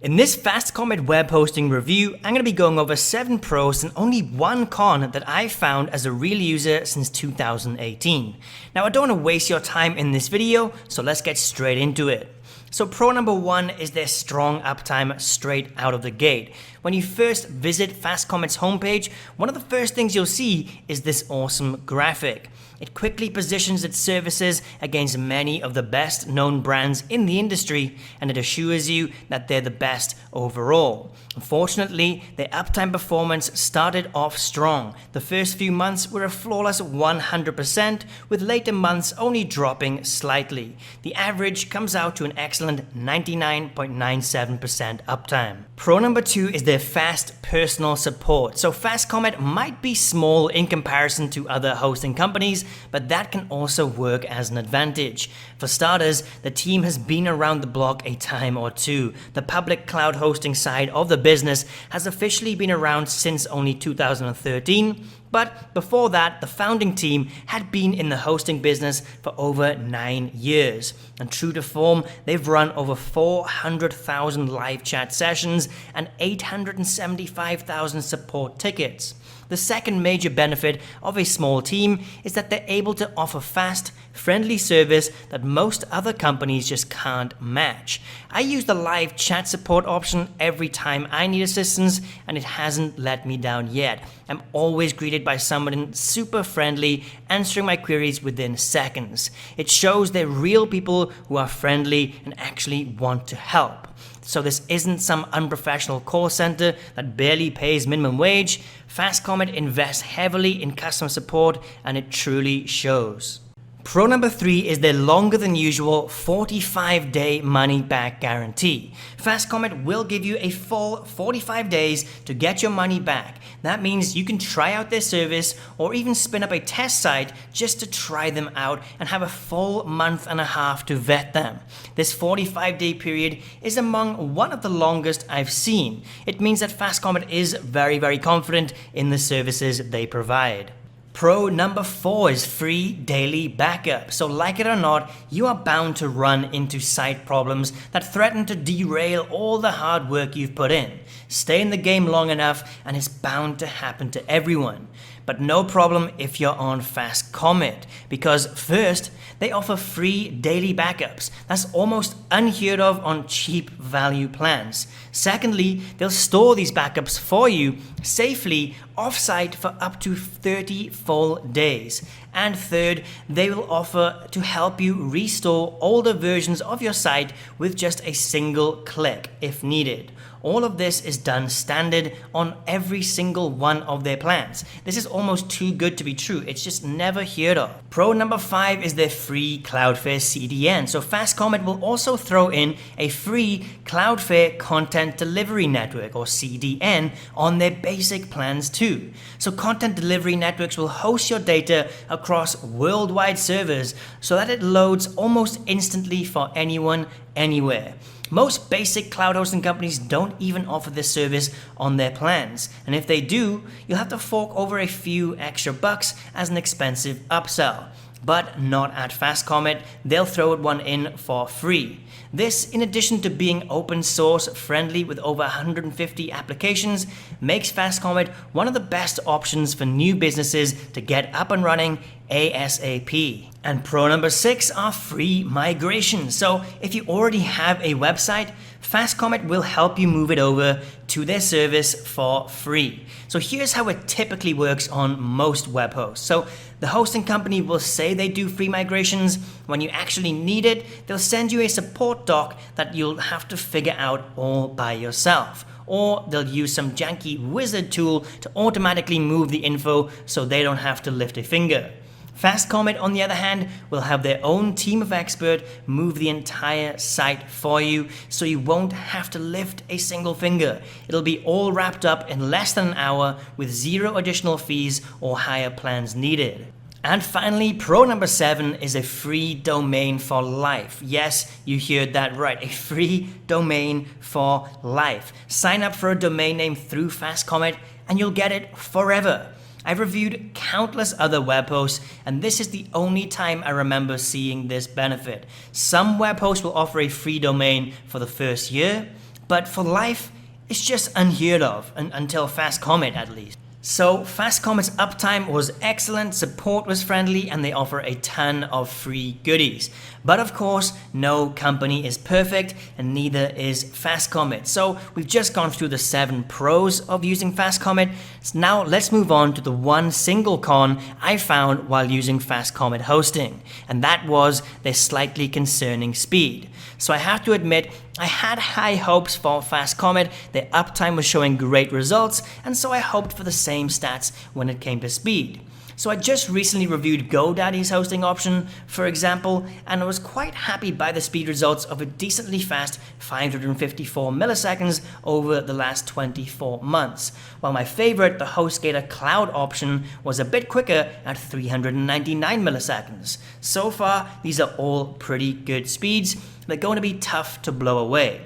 In this FastComet web hosting review, I'm going to be going over 7 pros and only 1 con that I've found as a real user since 2018. Now I don't want to waste your time in this video, so let's get straight into it. So pro number 1 is their strong uptime straight out of the gate. When you first visit FastComet's homepage, one of the first things you'll see is this awesome graphic. It quickly positions its services against many of the best known brands in the industry, and it assures you that they're the best overall. Unfortunately, their uptime performance started off strong. The first few months were a flawless 100%, with later months only dropping slightly. The average comes out to an excellent 99.97% uptime. Pro number 2 is their fast personal support. So FastComet might be small in comparison to other hosting companies, but that can also work as an advantage. For starters, the team has been around the block a time or two. The public cloud hosting side of the business has officially been around since only 2013, but before that, the founding team had been in the hosting business for over 9 years. And true to form, they've run over 400,000 live chat sessions and 875,000 support tickets. The second major benefit of a small team is that they're able to offer fast, friendly service that most other companies just can't match. I use the live chat support option every time I need assistance, and it hasn't let me down yet. I'm always greeted by someone super friendly, answering my queries within seconds. It shows they're real people who are friendly and actually want to help. So this isn't some unprofessional call center that barely pays minimum wage. FastComet invests heavily in customer support, and it truly shows. Pro number 3 is their longer than usual 45-day money-back guarantee. FastComet will give you a full 45 days to get your money back. That means you can try out their service or even spin up a test site just to try them out and have a full month and a half to vet them. This 45-day period is among one of the longest I've seen. It means that FastComet is very confident in the services they provide. Pro number 4 is free daily backup. So like it or not, you are bound to run into site problems that threaten to derail all the hard work you've put in. Stay in the game long enough and it's bound to happen to everyone. But no problem if you're on FastComet, because first, they offer free daily backups. That's almost unheard of on cheap value plans. Secondly, they'll store these backups for you safely off-site for up to 30 full days. And third, they will offer to help you restore older versions of your site with just a single click if needed. All of this is done standard on every single one of their plans. This is almost too good to be true. It's just never heard of. Pro number 5 is their free Cloudflare CDN. So FastComet will also throw in a free Cloudflare Content Delivery Network, or CDN, on their basic plans too. So content delivery networks will host your data across worldwide servers so that it loads almost instantly for anyone, anywhere. Most basic cloud hosting companies don't even offer this service on their plans, and if they do, you'll have to fork over a few extra bucks as an expensive upsell. But not at FastComet, they'll throw one in for free. This, in addition to being open source friendly with over 150 applications, makes FastComet one of the best options for new businesses to get up and running ASAP. And pro number 6 are free migrations. So if you already have a website, FastComet will help you move it over to their service for free. So here's how it typically works on most web hosts. So the hosting company will say they do free migrations. When you actually need it, they'll send you a support doc that you'll have to figure out all by yourself. Or they'll use some janky wizard tool to automatically move the info so they don't have to lift a finger. FastComet, on the other hand, will have their own team of experts move the entire site for you, so you won't have to lift a single finger. It'll be all wrapped up in less than an hour with 0 additional fees or higher plans needed. And finally, pro number 7 is a free domain for life. Yes, you heard that right, a free domain for life. Sign up for a domain name through FastComet and you'll get it forever. I've reviewed countless other web hosts, and this is the only time I remember seeing this benefit. Some web hosts will offer a free domain for the first year, but for life, it's just unheard of, until FastComet at least. So FastComet's uptime was excellent, support was friendly, and they offer a ton of free goodies. But of course, no company is perfect, and neither is FastComet. So we've just gone through the 7 pros of using FastComet. So now let's move on to the one single con I found while using FastComet hosting, and that was their slightly concerning speed. So I have to admit, I had high hopes for FastComet. Their uptime was showing great results, and so I hoped for the same stats when it came to speed. So I just recently reviewed GoDaddy's hosting option, for example, and I was quite happy by the speed results of a decently fast 554 milliseconds over the last 24 months, while my favorite, the HostGator Cloud option, was a bit quicker at 399 milliseconds. So far, these are all pretty good speeds. They're going to be tough to blow away.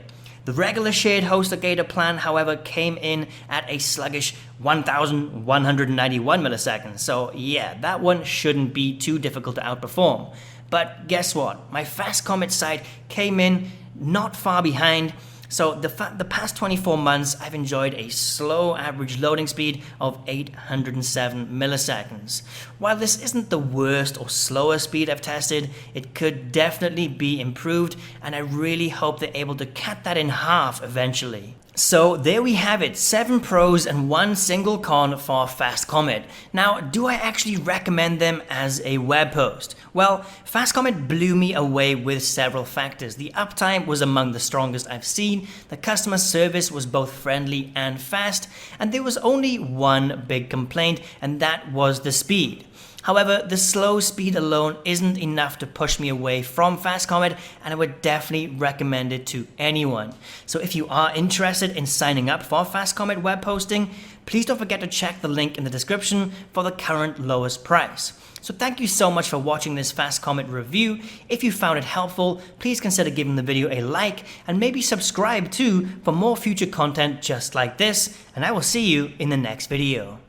The regular shared HostGator plan, however, came in at a sluggish 1,191 milliseconds. So yeah, that one shouldn't be too difficult to outperform. But guess what? My FastComet site came in not far behind. So the past 24 months, I've enjoyed a slow average loading speed of 807 milliseconds. While this isn't the worst or slowest speed I've tested, it could definitely be improved, and I really hope they're able to cut that in half eventually. So there we have it, 7 pros and 1 single con for FastComet. Now, do I actually recommend them as a web host? Well, FastComet blew me away with several factors. The uptime was among the strongest I've seen, the customer service was both friendly and fast, and there was only one big complaint, and that was the speed. However, the slow speed alone isn't enough to push me away from FastComet, and I would definitely recommend it to anyone. So if you are interested in signing up for FastComet web hosting, please don't forget to check the link in the description for the current lowest price. So thank you so much for watching this FastComet review. If you found it helpful, please consider giving the video a like and maybe subscribe too for more future content just like this, and I will see you in the next video.